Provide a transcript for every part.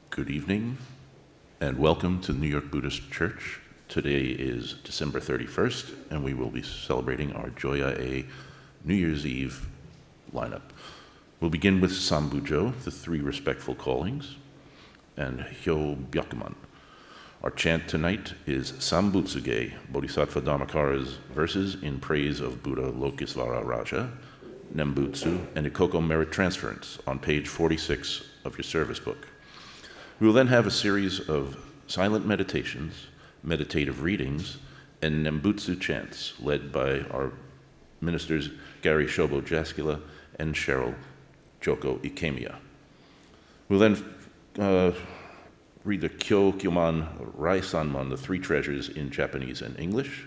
Good evening, and welcome to New York Buddhist Church. Today is December 31st, and we will be celebrating our Joya-e New Year's Eve lineup. We'll begin with Sambujo, the three respectful callings, and Hyobyakumon. Our chant tonight is SAM-BUTSU-GE, Bodhisattva Dharmākara's verses in praise of Buddha Lokeshvara-RājA, Nembutsu, and Ekoku merit transference on page 46 of your service book. We will then have a series of silent meditations, meditative readings, and Nembutsu chants led by our ministers Gary Shobo-Jaskula and Cheryl Joko Ikemiya. We'll then read the Kikyomon Rai-sanman, the three treasures in Japanese and English.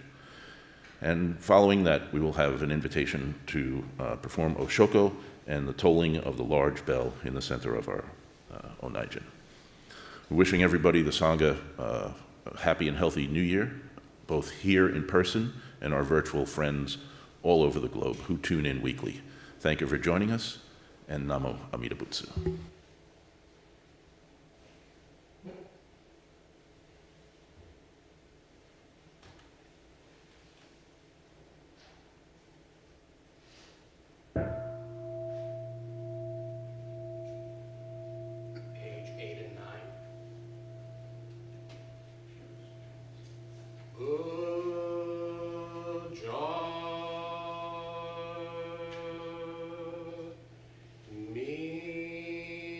And following that, we will have an invitation to perform Oshoko and the tolling of the large bell in the center of our Onaijin. We're wishing everybody, the Sangha, a happy and healthy New Year, both here in person and our virtual friends all over the globe who tune in weekly. Thank you for joining us, and Namo Amida Butsu. Me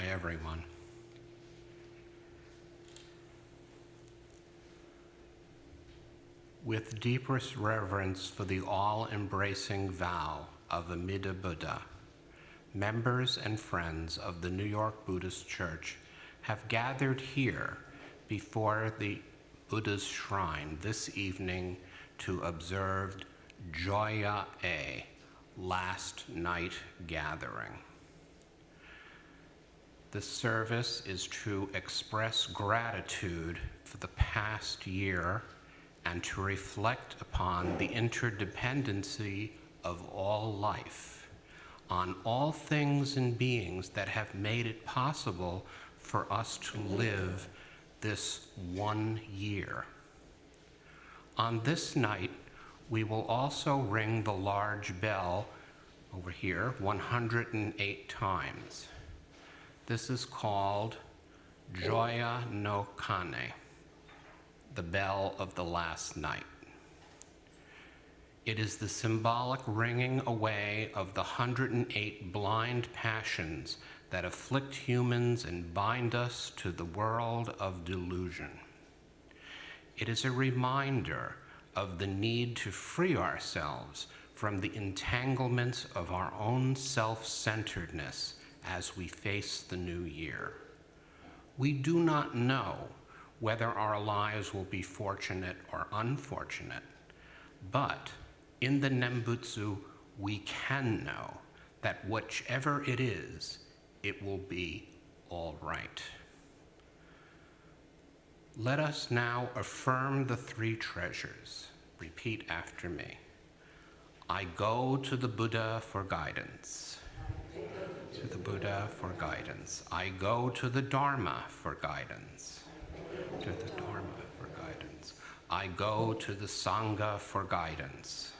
Hi, everyone. With deepest reverence for the all-embracing vow of Amida Buddha, members and friends of the New York Buddhist Church have gathered here before the Buddha's shrine this evening to observe Joya-e, last night gathering. The service is to express gratitude for the past year and to reflect upon the interdependency of all life, on all things and beings that have made it possible for us to live this 1 year. On this night, we will also ring the large bell over here 108 times. This is called Joya no Kane, the bell of the last night. It is the symbolic ringing away of the 108 blind passions that afflict humans and bind us to the world of delusion. It is a reminder of the need to free ourselves from the entanglements of our own self-centeredness as we face the new year. We do not know whether our lives will be fortunate or unfortunate, but in the Nembutsu, we can know that whichever it is, it will be all right. Let us now affirm the three treasures. Repeat after me. I go to the Buddha for guidance. To the Buddha for guidance. I go to the Dharma for guidance. To the Dharma for guidance. I go to the Sangha for guidance.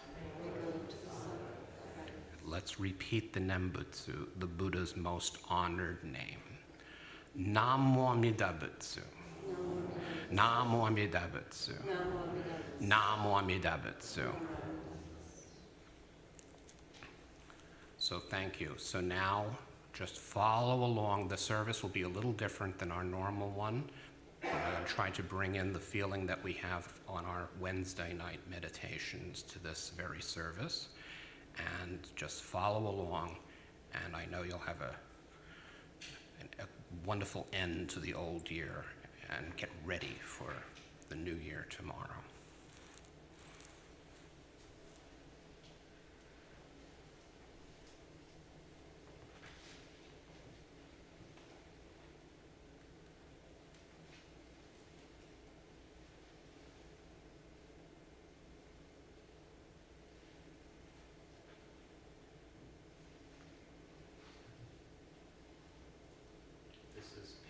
Let's repeat the Nembutsu, the Buddha's most honored name. Namo Amida Butsu. Namo Amida Butsu. Namo Amida Butsu. So thank you. So now just follow along. The service will be a little different than our normal one. We're going to try to bring in the feeling that we have on our Wednesday night meditations to this very service. And just follow along, and I know you'll have a wonderful end to the old year and get ready for the new year tomorrow.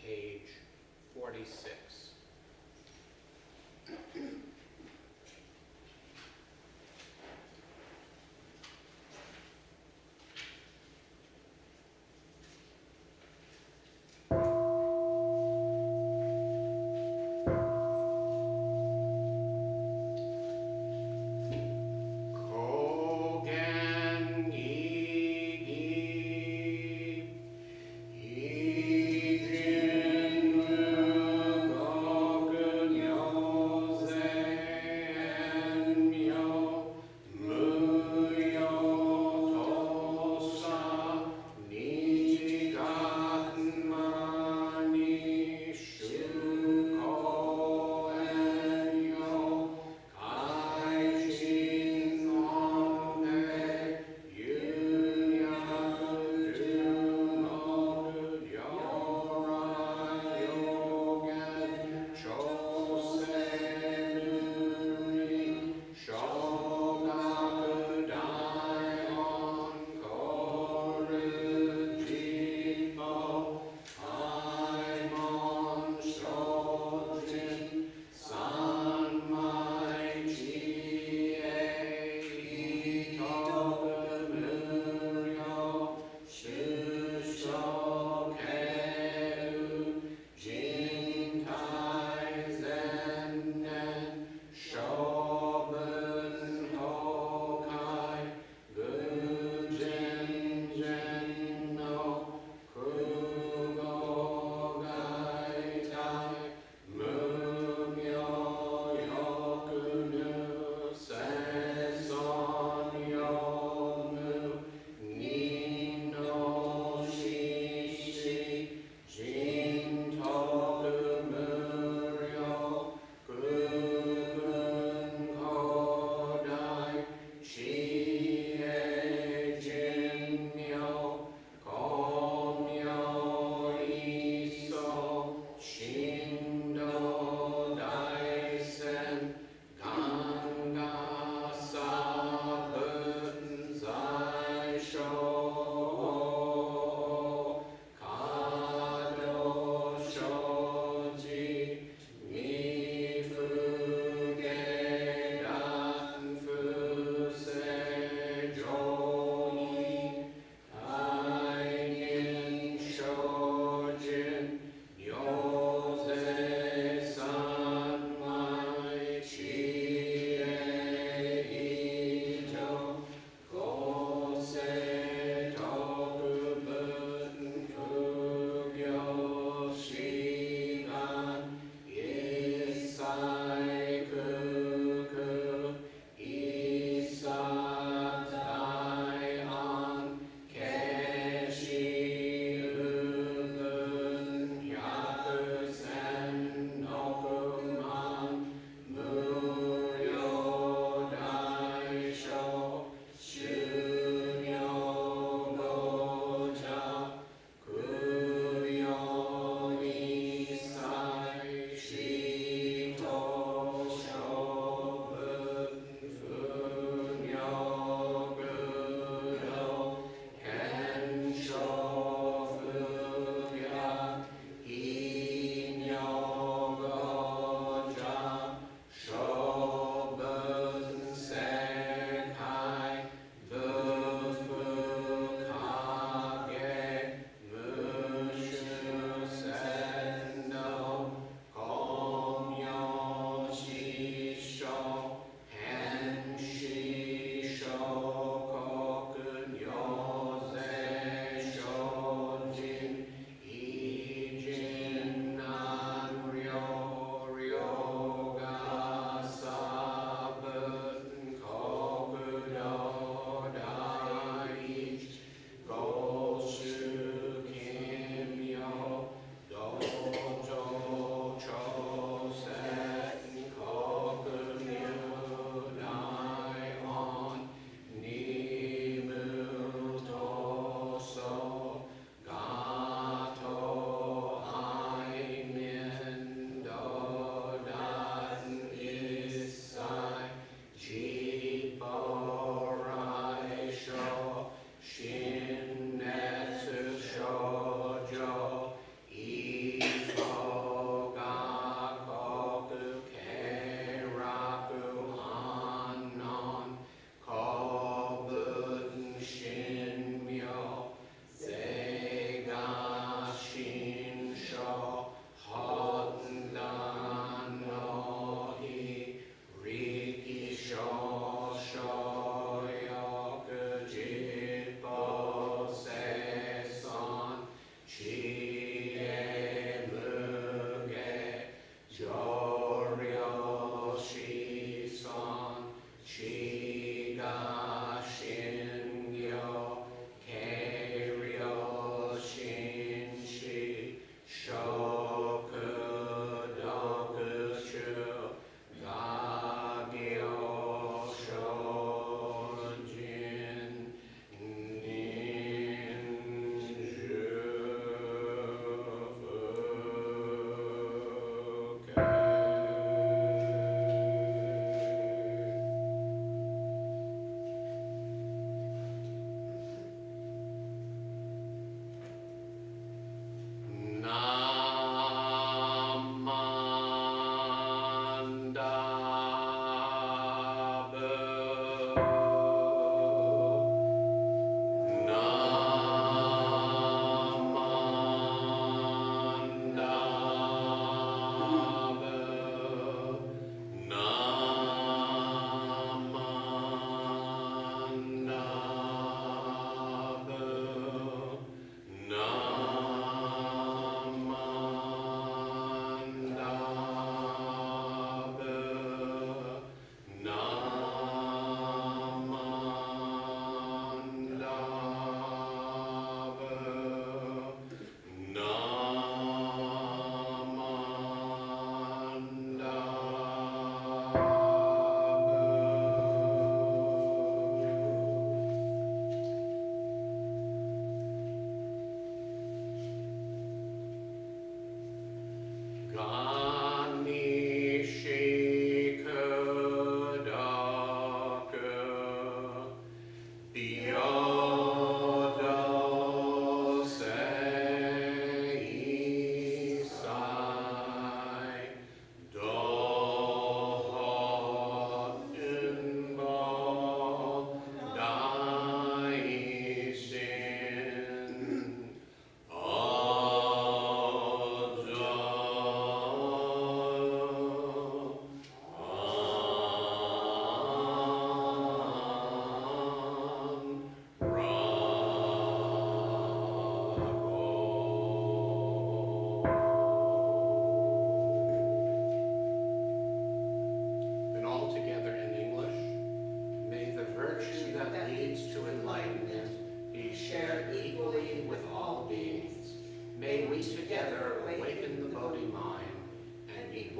Page 46.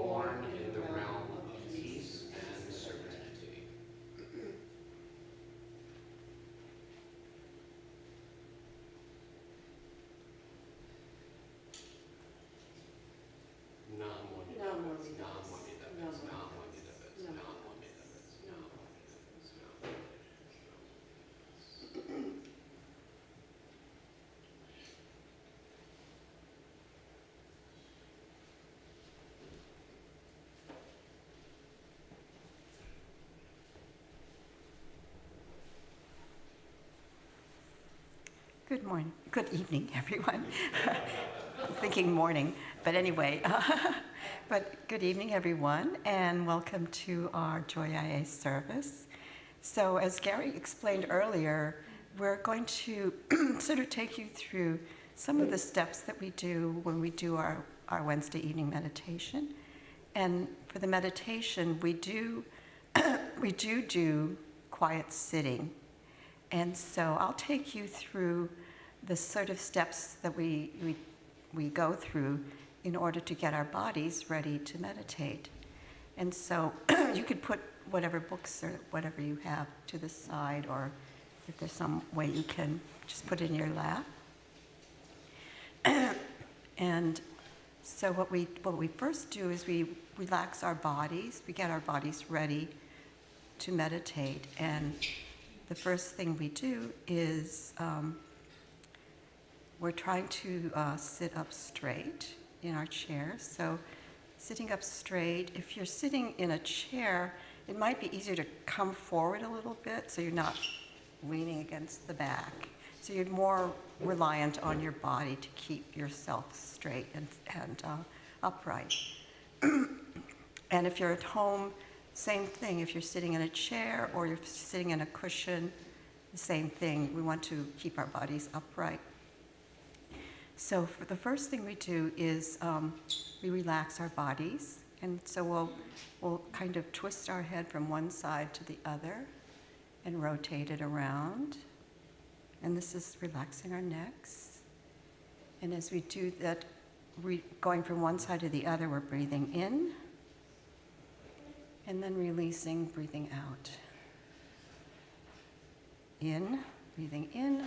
born in the realm of peace and serenity. Good morning, good evening, everyone. I'm thinking morning, but anyway, but good evening, everyone, and welcome to our Joya-e service. So as Gary explained earlier, we're going to sort of take you through some of the steps that we do when we do our Wednesday evening meditation. And for the meditation, we do quiet sitting. And so I'll take you through the sort of steps that we go through in order to get our bodies ready to meditate. And so you could put whatever books or whatever you have to the side, or if there's some way you can just put it in your lap. And so what we first do is we relax our bodies, we get our bodies ready to meditate. And the first thing we do is we're trying to sit up straight in our chairs. So sitting up straight, if you're sitting in a chair, it might be easier to come forward a little bit so you're not leaning against the back. So you're more reliant on your body to keep yourself straight and upright. And if you're at home, same thing. If you're sitting in a chair or you're sitting in a cushion, the same thing. We want to keep our bodies upright. So for the first thing we do is we relax our bodies. And so we'll kind of twist our head from one side to the other and rotate it around. And this is relaxing our necks. And as we do that, going from one side to the other, we're breathing in. And then releasing, breathing out. In, breathing in,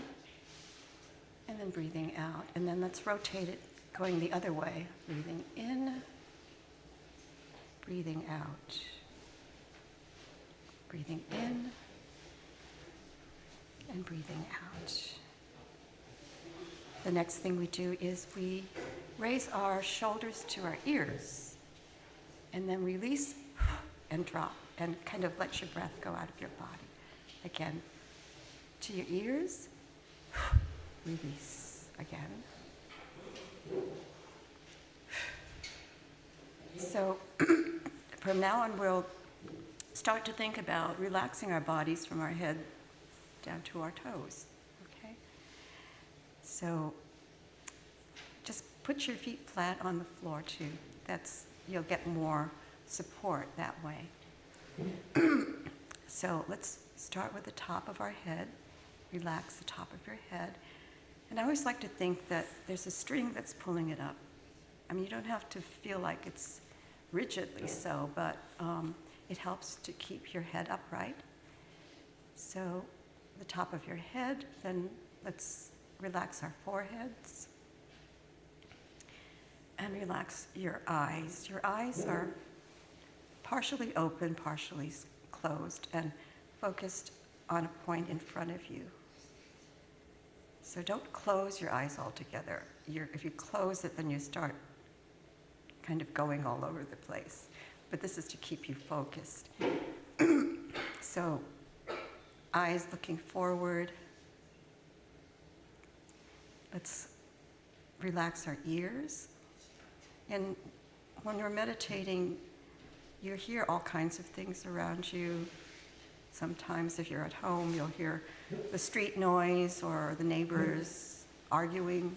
and then breathing out. And then let's rotate it, going the other way. Breathing in, breathing out. Breathing in, and breathing out. The next thing we do is we raise our shoulders to our ears, and then release and drop, and kind of let your breath go out of your body. Again, to your ears, release again. So from now on, we'll start to think about relaxing our bodies from our head down to our toes, okay? So just put your feet flat on the floor too. You'll get more support that way. So let's start with the top of our head. Relax the top of your head. And I always like to think that there's a string that's pulling it up. I mean, you don't have to feel like it's rigidly so, but it helps to keep your head upright. So the top of your head, then let's relax our foreheads. And relax your eyes. Your eyes are partially open, partially closed, and focused on a point in front of you. So don't close your eyes altogether. If you close it, then you start kind of going all over the place. But this is to keep you focused. So eyes looking forward. Let's relax our ears. And when you're meditating, you hear all kinds of things around you. Sometimes if you're at home, you'll hear the street noise or the neighbors arguing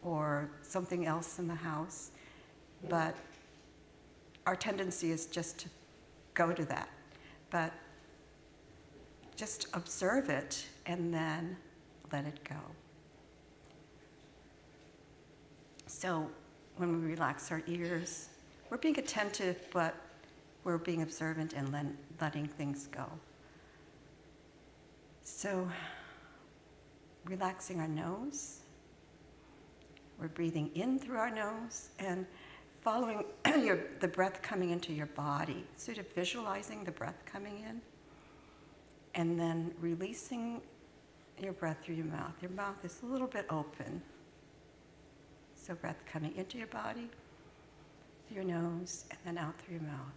or something else in the house. But our tendency is just to go to that. But just observe it and then let it go. So when we relax our ears, we're being attentive, but we're being observant and letting things go. So, relaxing our nose. We're breathing in through our nose and following the breath coming into your body, sort of visualizing the breath coming in, and then releasing your breath through your mouth. Your mouth is a little bit open. So breath coming into your body, through your nose, and then out through your mouth.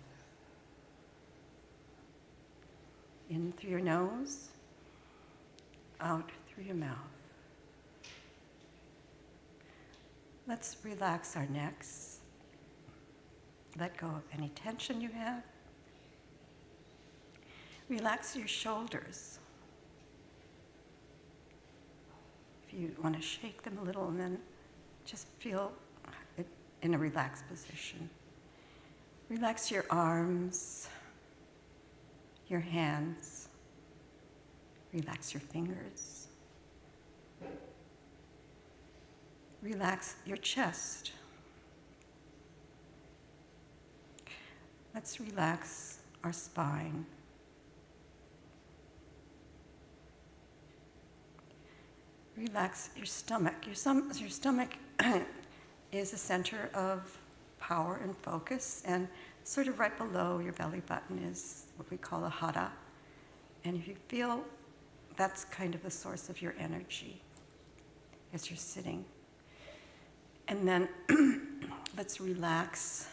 In through your nose, out through your mouth. Let's relax our necks. Let go of any tension you have. Relax your shoulders. If you want to shake them a little and then just feel it in a relaxed position. Relax your arms, your hands. Relax your fingers. Relax your chest. Let's relax our spine. Relax your stomach. Your stomach is the center of power and focus, and sort of right below your belly button is what we call a hara. And if you feel that's kind of the source of your energy as you're sitting. And then let's relax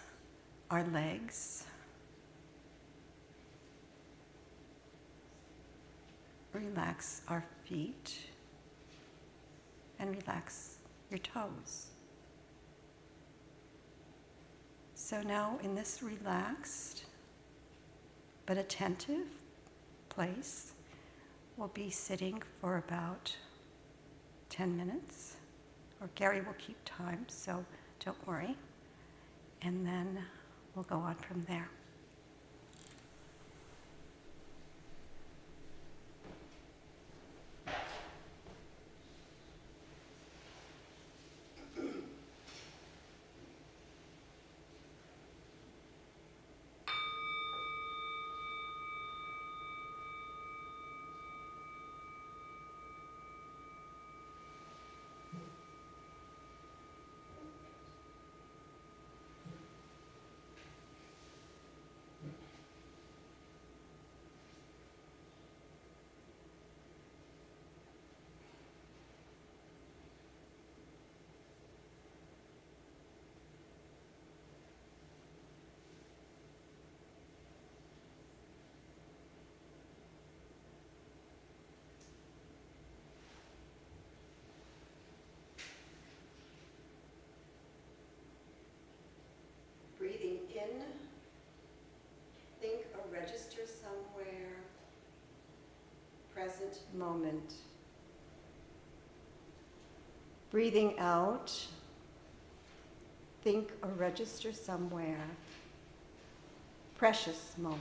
our legs. Relax our feet. And relax your toes. So now in this relaxed but attentive place, we'll be sitting for about 10 minutes. Or Gary will keep time, so don't worry. And then we'll go on from there. Breathing in, think or register somewhere, present moment. Breathing out, think or register somewhere, precious moment.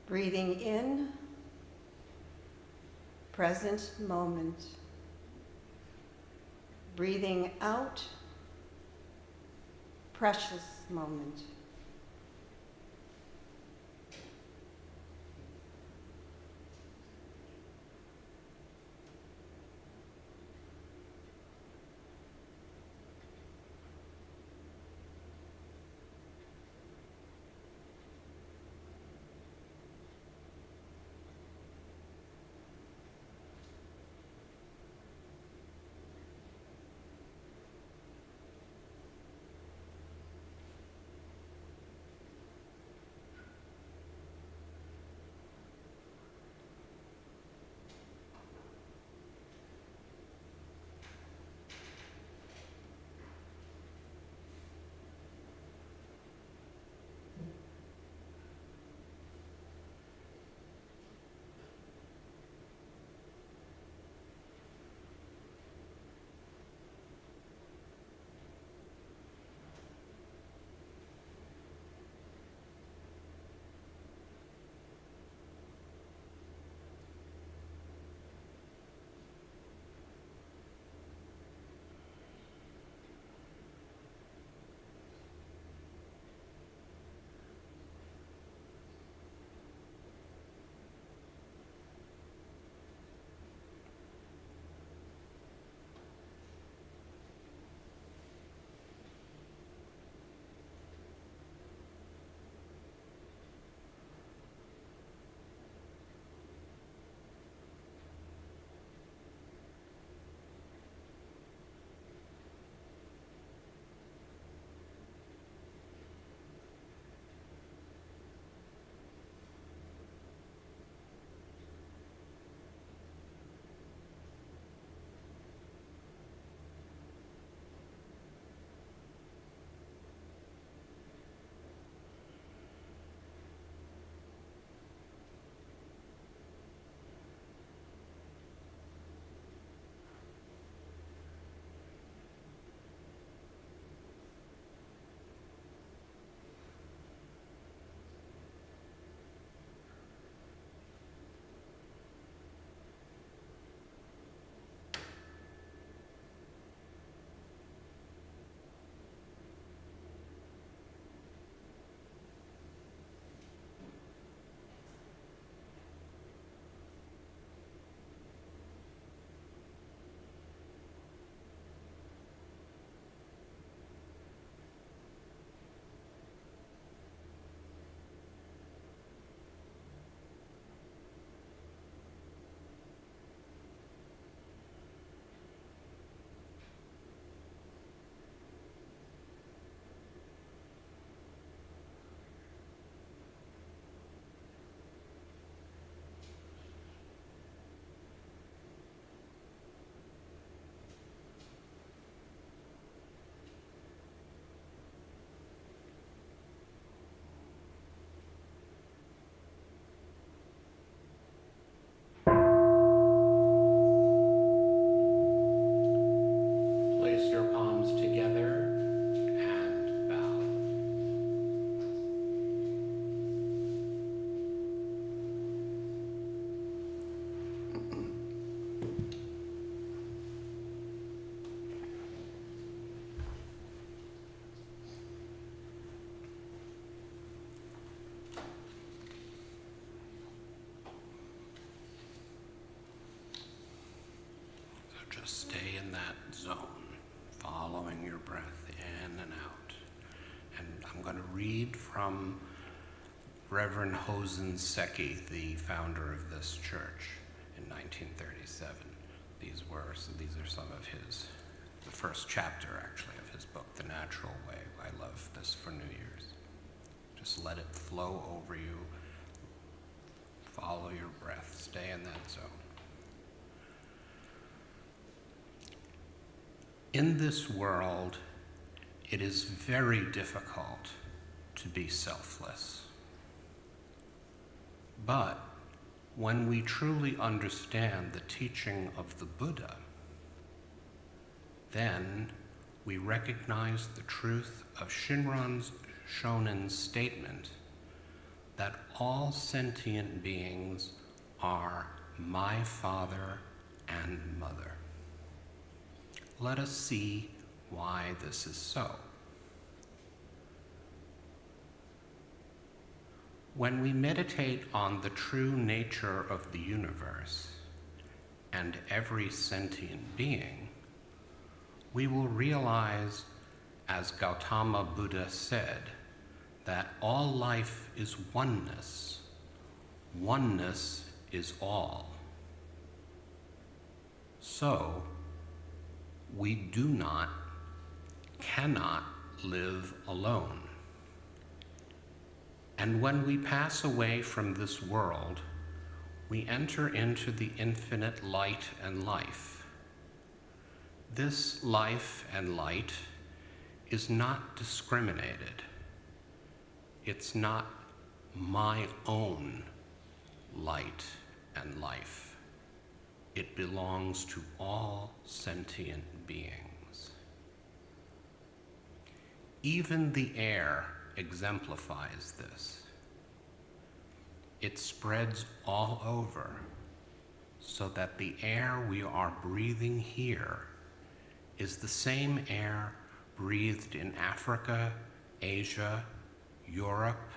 Breathing in, present moment. Breathing out, precious moment. Just stay in that zone, following your breath in and out. And I'm going to read from Reverend Hosen Seki, the founder of this church in 1937. These are some of the first chapter actually of his book, The Natural Way. I love this for New Year's. Just let it flow over you. Follow your breath. Stay in that zone. In this world, it is very difficult to be selfless. But when we truly understand the teaching of the Buddha, then we recognize the truth of Shinran Shonen's statement that all sentient beings are my father and mother. Let us see why this is so. When we meditate on the true nature of the universe and every sentient being, we will realize, as Gautama Buddha said, that all life is oneness. Oneness is all. So, we cannot live alone. And when we pass away from this world, we enter into the infinite light and life. This life and light is not discriminated. It's not my own light and life. It belongs to all sentient beings. Even the air exemplifies this. It spreads all over, so that the air we are breathing here is the same air breathed in Africa, Asia, Europe.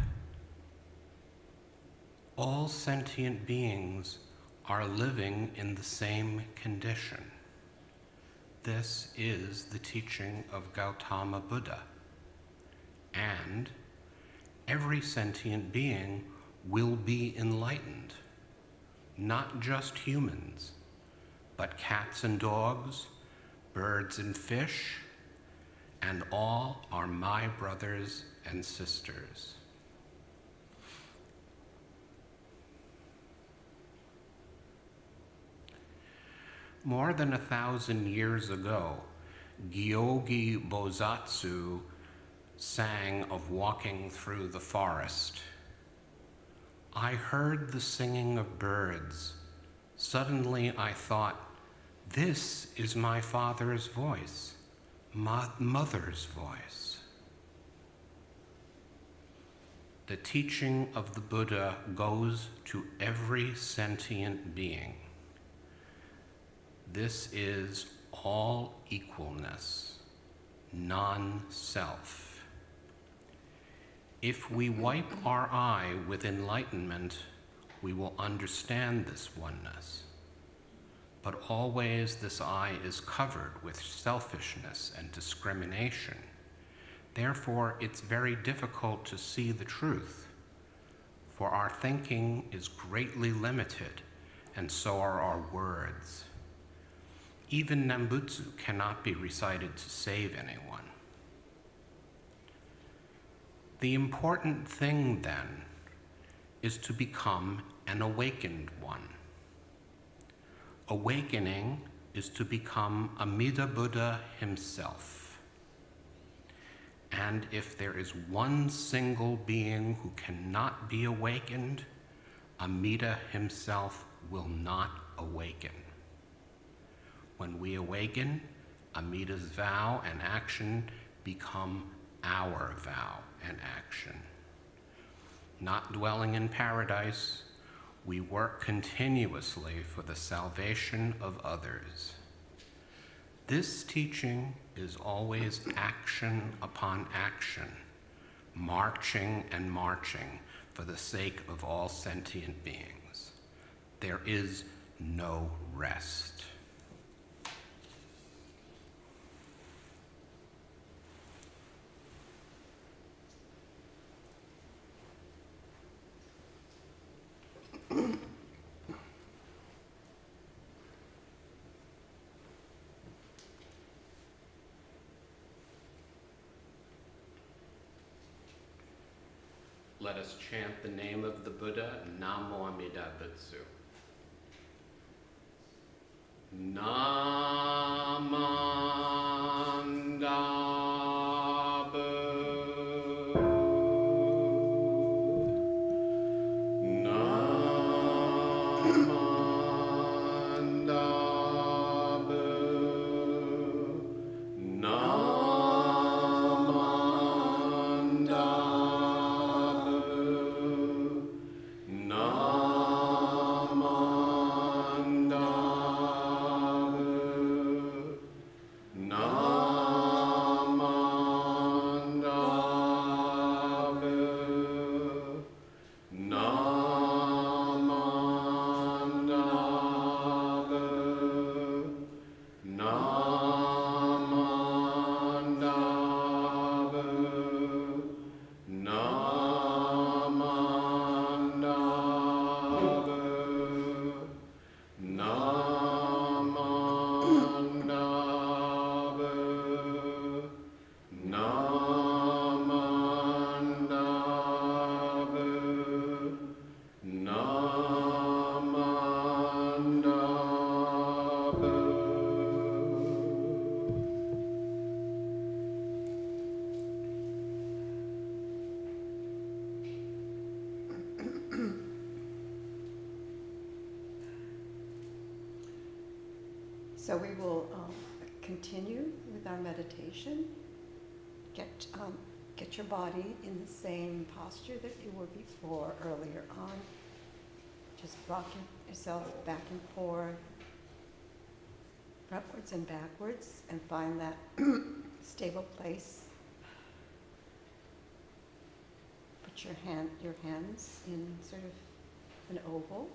All sentient beings are living in the same condition. This is the teaching of Gautama Buddha. And every sentient being will be enlightened, not just humans, but cats and dogs, birds and fish, and all are my brothers and sisters. More than 1,000 years ago, Gyogi Bozatsu sang of walking through the forest. I heard the singing of birds. Suddenly I thought, this is my father's voice, my mother's voice. The teaching of the Buddha goes to every sentient being. This is all equalness, non-self. If we wipe our eye with enlightenment, we will understand this oneness. But always this eye is covered with selfishness and discrimination. Therefore, it's very difficult to see the truth, for our thinking is greatly limited, and so are our words. Even Nembutsu cannot be recited to save anyone. The important thing, then, is to become an awakened one. Awakening is to become Amida Buddha himself. And if there is one single being who cannot be awakened, Amida himself will not awaken. When we awaken, Amida's vow and action become our vow and action. Not dwelling in paradise, we work continuously for the salvation of others. This teaching is always action upon action, marching and marching for the sake of all sentient beings. There is no rest. Let us chant the name of the Buddha, Namo Amida Butsu. So we will continue with our meditation. Get your body in the same posture that you were before earlier on. Just rock yourself back and forth, frontwards and backwards, and find that stable place. Put your hands in sort of an oval,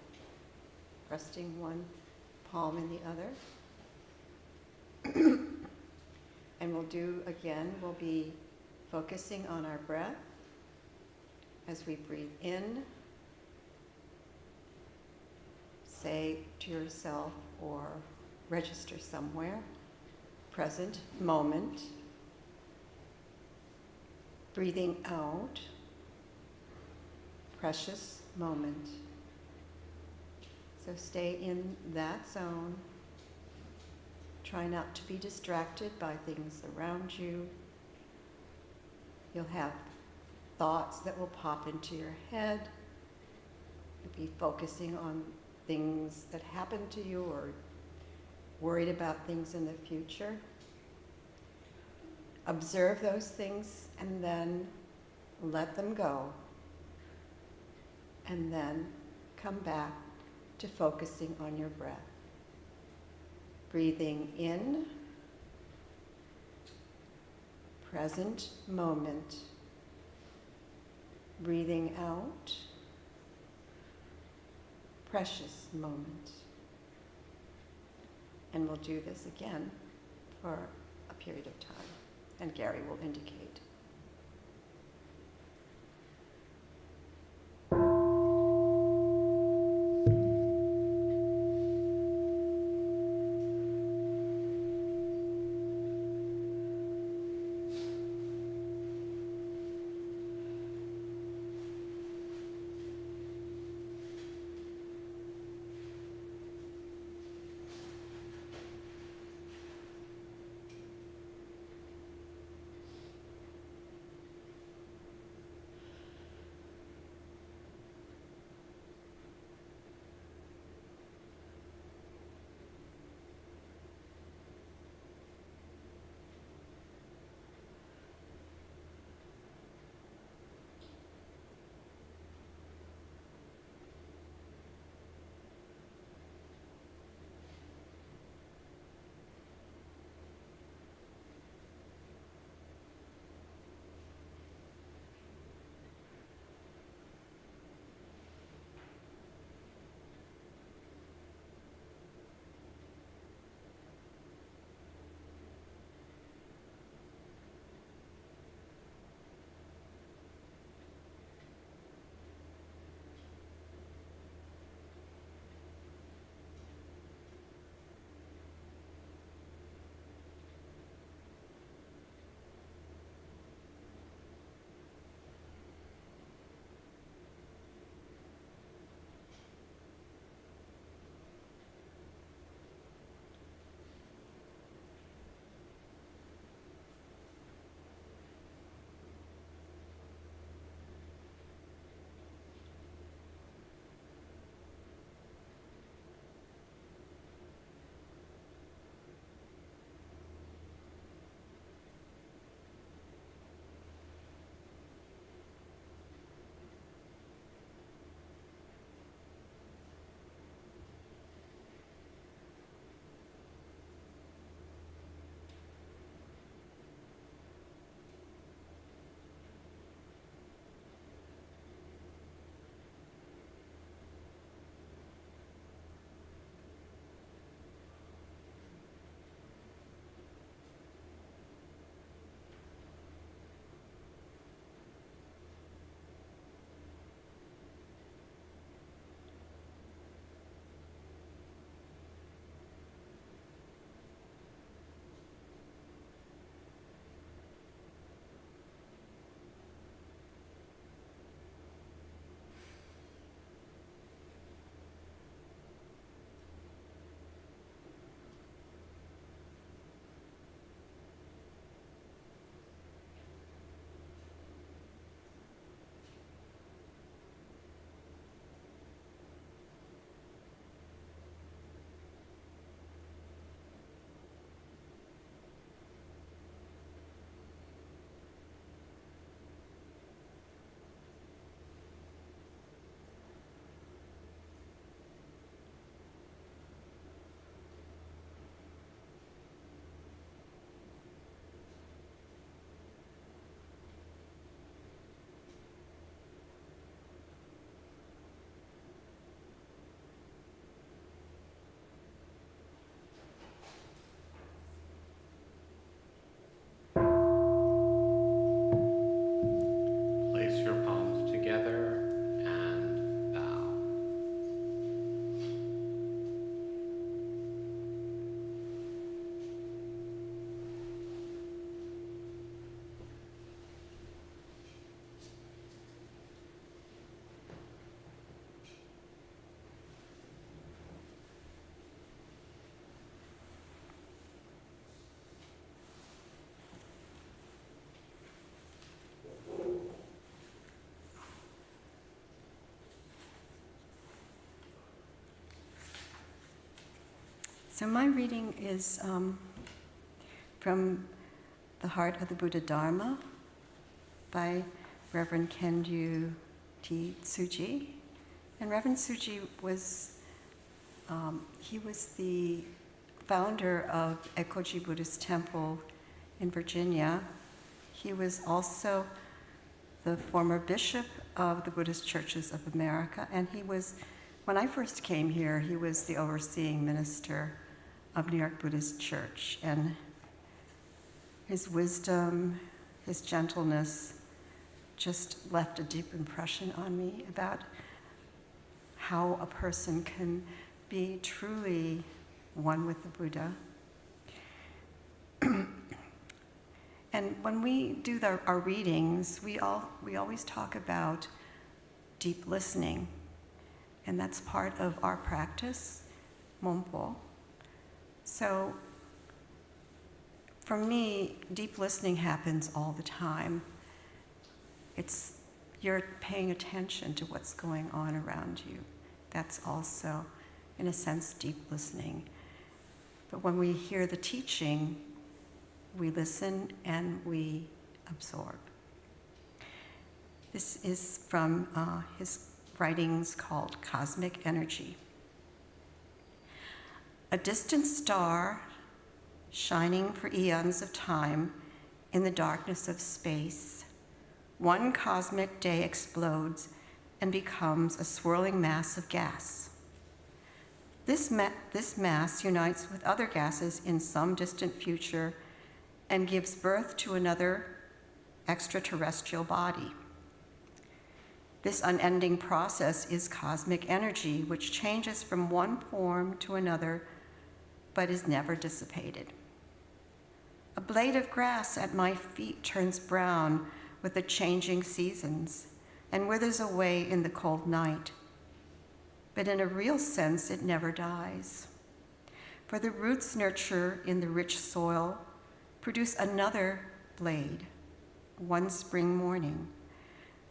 resting one palm in the other. And we'll be focusing on our breath as we breathe in. Say to yourself or register somewhere, present moment. Breathing out, precious moment. So stay in that zone. Try not to be distracted by things around you. You'll have thoughts that will pop into your head. You'll be focusing on things that happened to you or worried about things in the future. Observe those things and then let them go. And then come back to focusing on your breath. Breathing in, present moment. Breathing out, precious moment. And we'll do this again for a period of time, and Gary will indicate. So my reading is from The Heart of the Buddha Dharma by Reverend Kenyu Tsuji. And Reverend Tsuji was, he was the founder of Ekoku Buddhist Temple in Virginia. He was also the former bishop of the Buddhist Churches of America, and he was, when I first came here, he was the overseeing minister of New York Buddhist Church, and his wisdom, his gentleness just left a deep impression on me about how a person can be truly one with the Buddha. And when we do our readings, we always talk about deep listening, and that's part of our practice, Mompo. So for me, deep listening happens all the time. It's you're paying attention to what's going on around you. That's also, in a sense, deep listening. But when we hear the teaching, we listen and we absorb. This is from his writings called Cosmic Energy. A distant star shining for eons of time in the darkness of space, one cosmic day explodes and becomes a swirling mass of gas. This mass unites with other gases in some distant future and gives birth to another extraterrestrial body. This unending process is cosmic energy, which changes from one form to another, but is never dissipated. A blade of grass at my feet turns brown with the changing seasons and withers away in the cold night. But in a real sense, it never dies. For the roots nurture in the rich soil, produce another blade, one spring morning.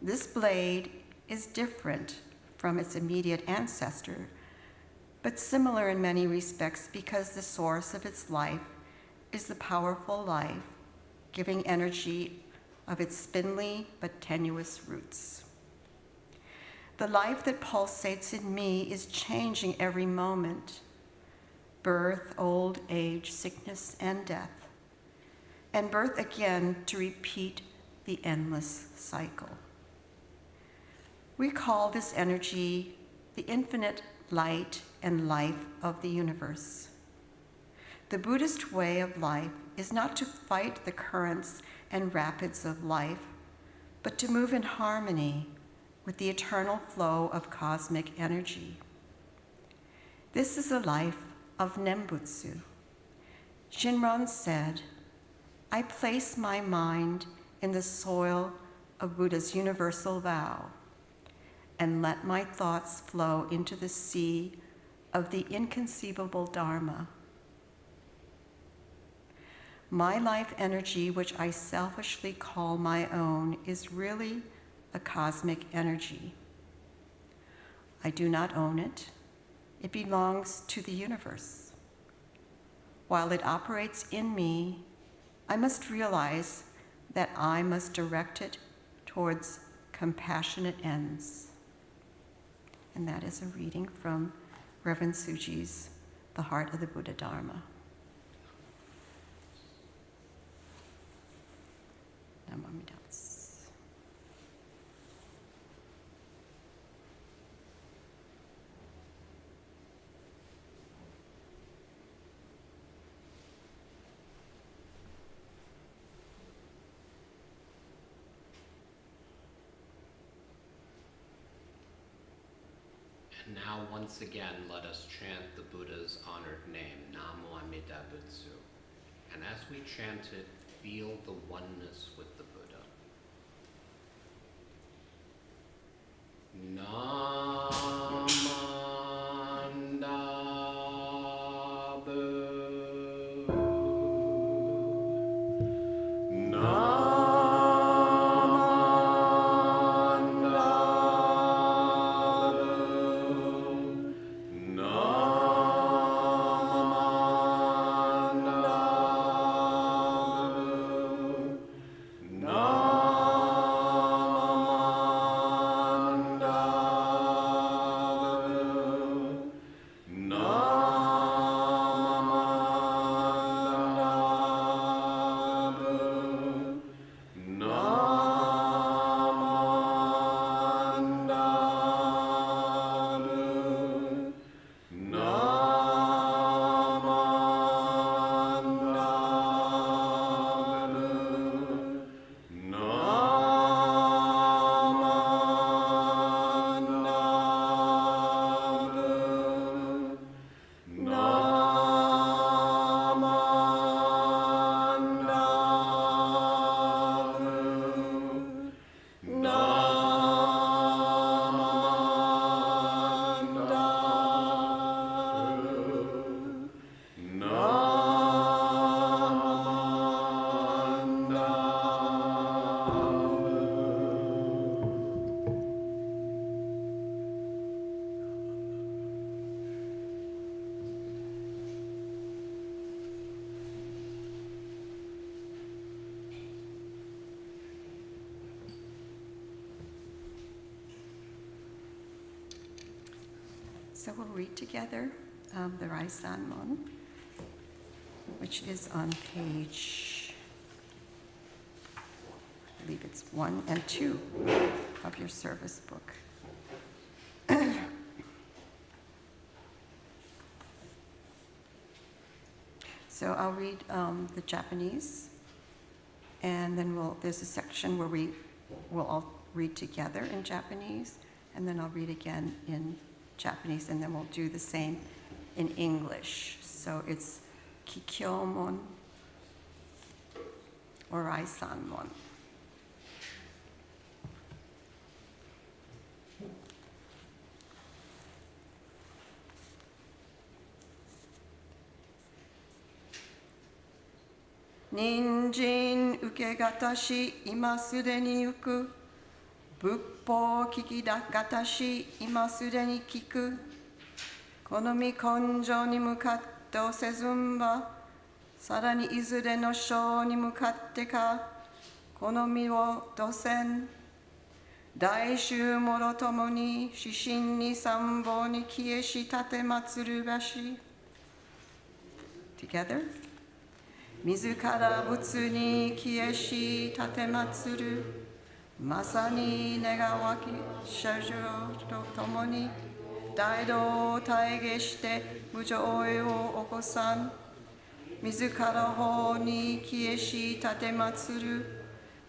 This blade is different from its immediate ancestor, but similar in many respects because the source of its life is the powerful life, giving energy of its spindly but tenuous roots. The life that pulsates in me is changing every moment: birth, old age, sickness, and death, and birth again to repeat the endless cycle. We call this energy the infinite light and life of the universe. The Buddhist way of life is not to fight the currents and rapids of life, but to move in harmony with the eternal flow of cosmic energy. This is a life of Nembutsu. Shinran said, "I place my mind in the soil of Buddha's universal vow, and let my thoughts flow into the sea of the inconceivable Dharma. My life energy, which I selfishly call my own, is really a cosmic energy. I do not own it. It belongs to the universe. While it operates in me, I must realize that I must direct it towards compassionate ends." And that is a reading from Reverend Tsuji's The Heart of the Buddha Dharma. Namo Buddhasa. And now, once again, let us chant the Buddha's honored name, Namo Amida Butsu. And as we chant it, feel the oneness with the Buddha. So we'll read together the Raisanmon, which is on page, I believe it's 1 and 2 of your service book. So I'll read the Japanese, and then there's a section where we'll all read together in Japanese, and then I'll read again in Japanese, and then we'll do the same in English. So it's Kikyomon or Raisanmon. Ninjin ukegatashi ima sudeni yuku. Buppo kikigatashi ima sudeni kiku. Konomi konjo ni mukatte osezumba. Sarani izure no shou ni mukatte ka. Konomi wo dosen. Daishu moro tomo ni shishin ni sambo ni kieshi tatematsuru bashi. Together. Mizu-kara butsu ni kieshi tatematsuru. Masani negawaki shajo to tomo ni daido taige shite mujo-e wo okosan. Mizu-kara ho ni kieshi tatematsuru.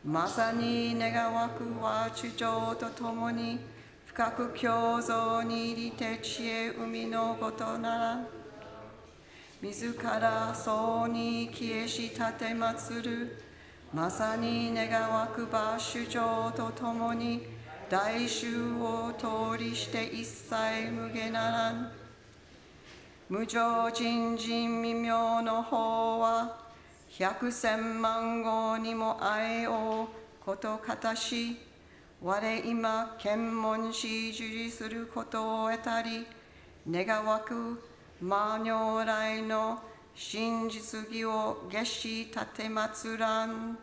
Masani negawaku wa chujo to tomo ni fukaku kyouzo ni irite chie umi no goto naran. Mizu-kara so ni kieshi tatematsuru. Masani negawaku ba shujo to tomo ni daishu wo tori shite issai muge naran. Mujo jinjin mimyo no ho wa 100,000万号にも愛をことかたし、我今検問し受理することを得たり、願わく魔如来の真実義を下し立てまつらん。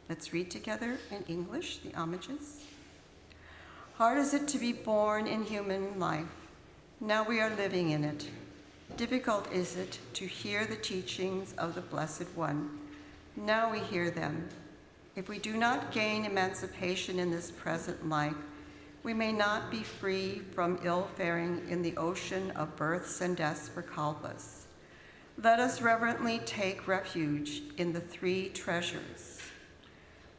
Let's read together in English the homages. Hard is it to be born in human life. Now we are living in it. Difficult is it to hear the teachings of the Blessed One. Now we hear them. If we do not gain emancipation in this present life, we may not be free from ill-faring in the ocean of births and deaths for kalpas. Let us reverently take refuge in the 3 treasures.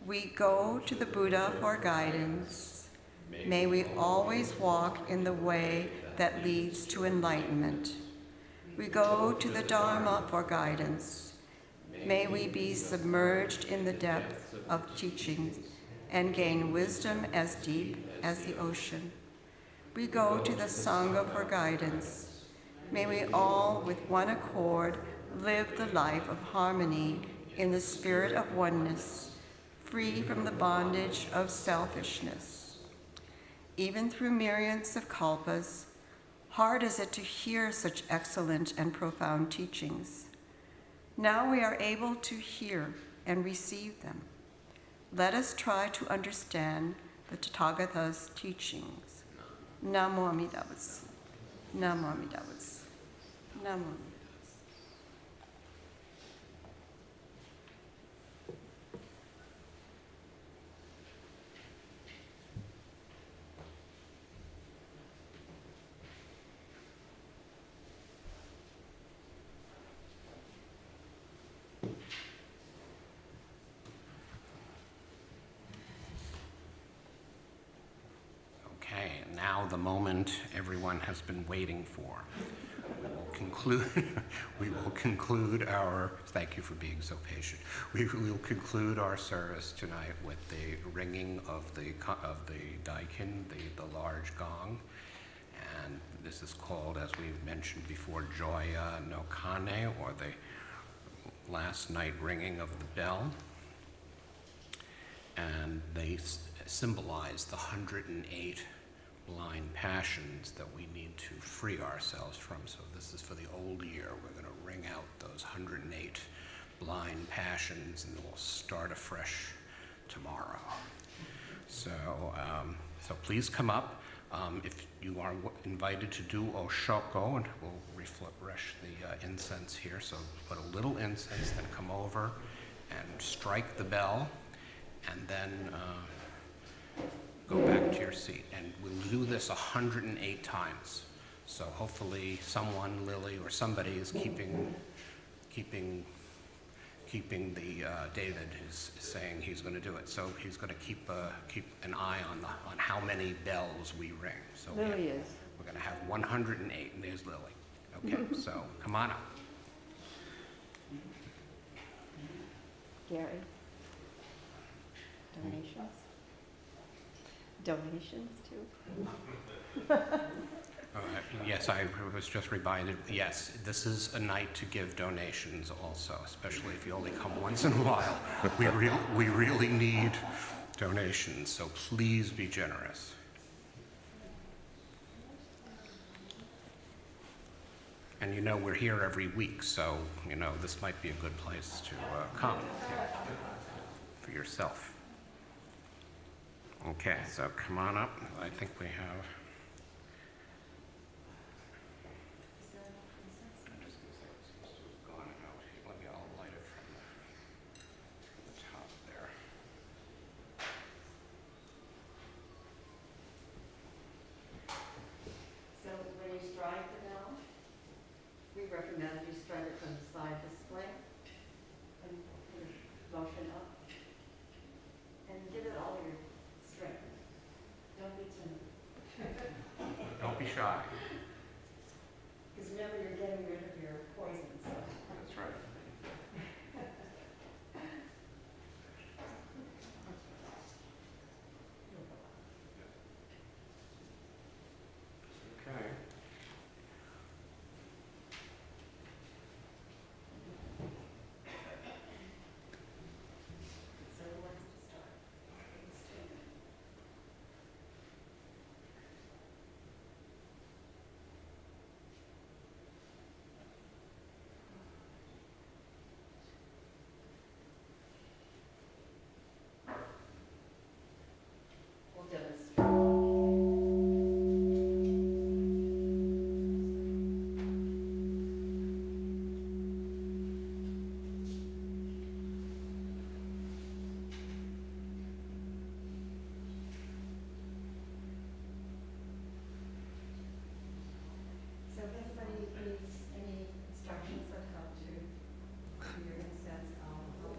We go to the Buddha for guidance. May we always walk in the way that leads to enlightenment. We go to the Dharma for guidance. May we be submerged in the depth of teachings and gain wisdom as deep as the ocean. We go to the Sangha for guidance. May we all, with one accord, live the life of harmony in the spirit of oneness, free from the bondage of selfishness. Even through myriads of kalpas, hard is it to hear such excellent and profound teachings. Now we are able to hear and receive them. Let us try to understand the Tathagata's teachings. Namo Amida Butsu. Namo Amida Butsu. Namo Amida Butsu. Now the moment everyone has been waiting for. We will conclude our, thank you for being so patient. We will conclude our service tonight with the ringing of the daikin, the large gong. And this is called, as we mentioned before, Joya no Kane, or the last night ringing of the bell. And they symbolize the 108 blind passions that we need to free ourselves from. So this is for the old year. We're going to ring out those 108 blind passions, and we'll start afresh tomorrow. So please come up. If you are invited to do Oshoko, and we'll refresh the incense here, so put a little incense, then come over and strike the bell, and then go back to your seat. And we'll do this 108 times. So hopefully someone, Lily, or somebody is keeping the, David is saying he's going to do it. So he's going to keep an eye on how many bells we ring. So Lily is. we're going to have 108, and there's Lily. Okay, so come on up. Gary? Donations? Donations too? Yes, I was just reminded, yes, this is a night to give donations also, especially if you only come once in a while. We really need donations, so please be generous. And you know, we're here every week, so, you know, this might be a good place to come for yourself. Okay, so come on up. I think we have... Recommend you strike it from the side display and motion up and give it all your strength. Don't be timid. Don't be shy. Because remember, you're getting rid of your poison. So. That's right. Okay. So if anybody needs any instructions on how to do your incense,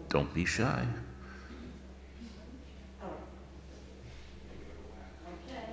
Don't be shy. oh. Okay.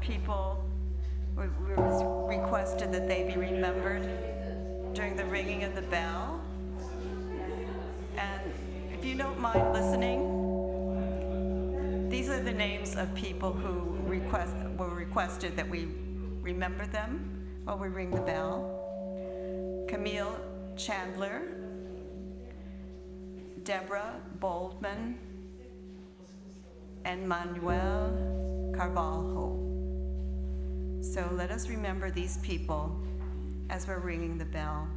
people, we requested that they be remembered during the ringing of the bell. And if you don't mind listening, these are the names of people who were requested that we remember them while we ring the bell. Camille Chandler, Deborah Boldman, and Manuel Carvalho. So let us remember these people as we're ringing the bell.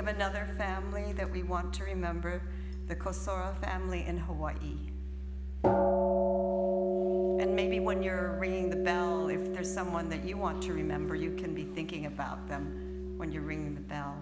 Another family that we want to remember, the Kosora family in Hawaii. And maybe when you're ringing the bell, if there's someone that you want to remember, you can be thinking about them when you're ringing the bell.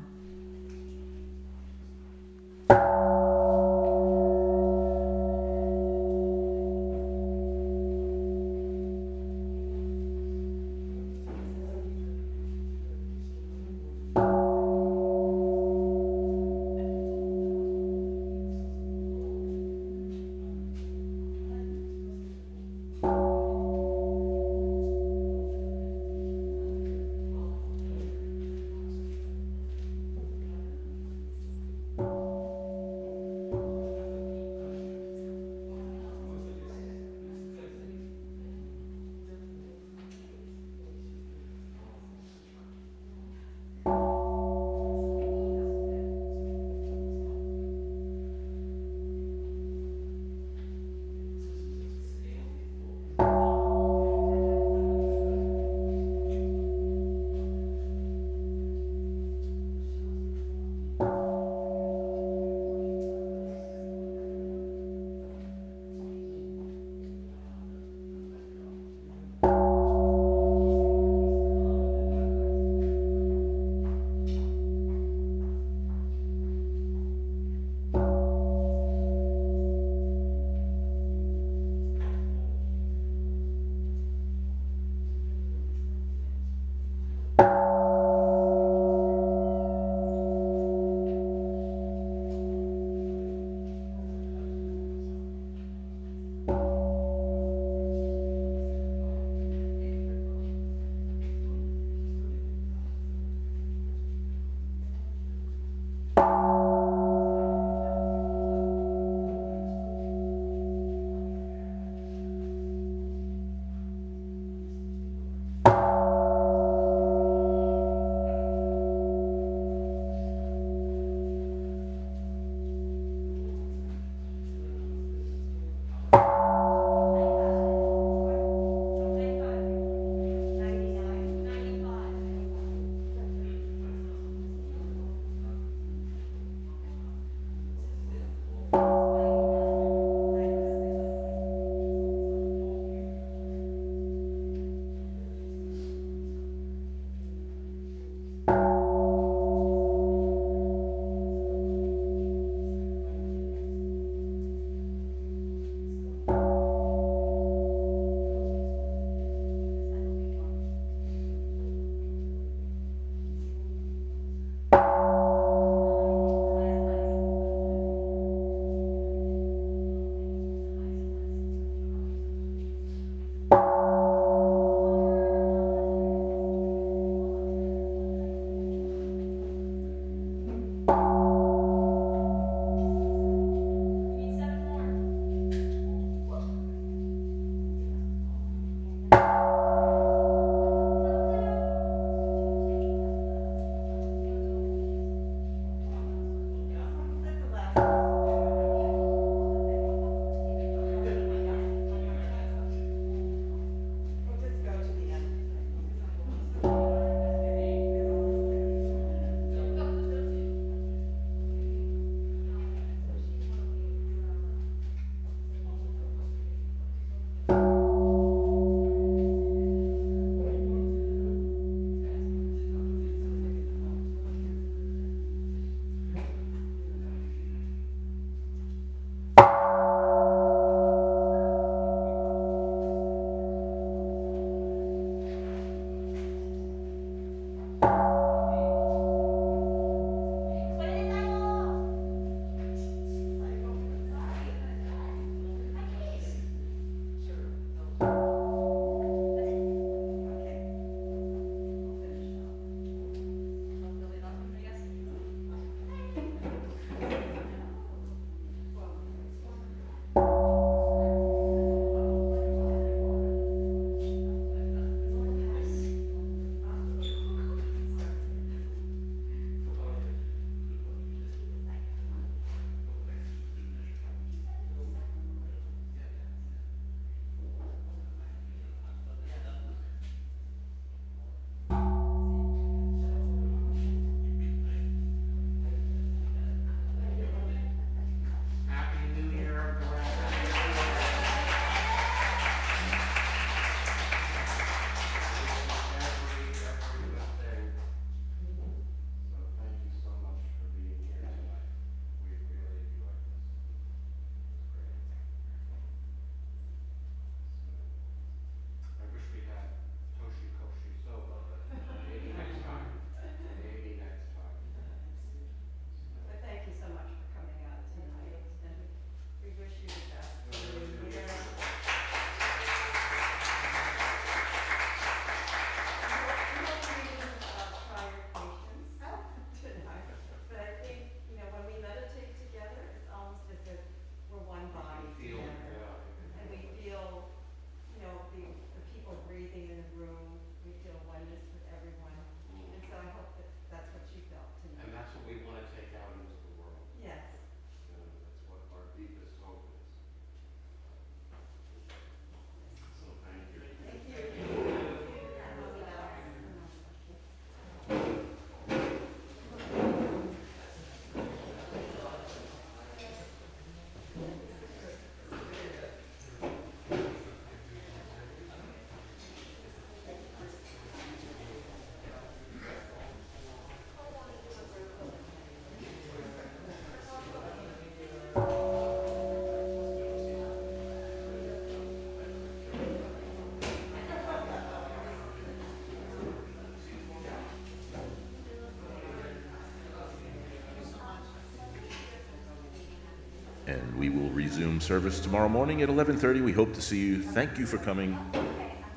And we will resume service tomorrow morning at 11:30. We hope to see you. Thank you for coming,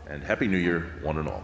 and Happy New Year, one and all.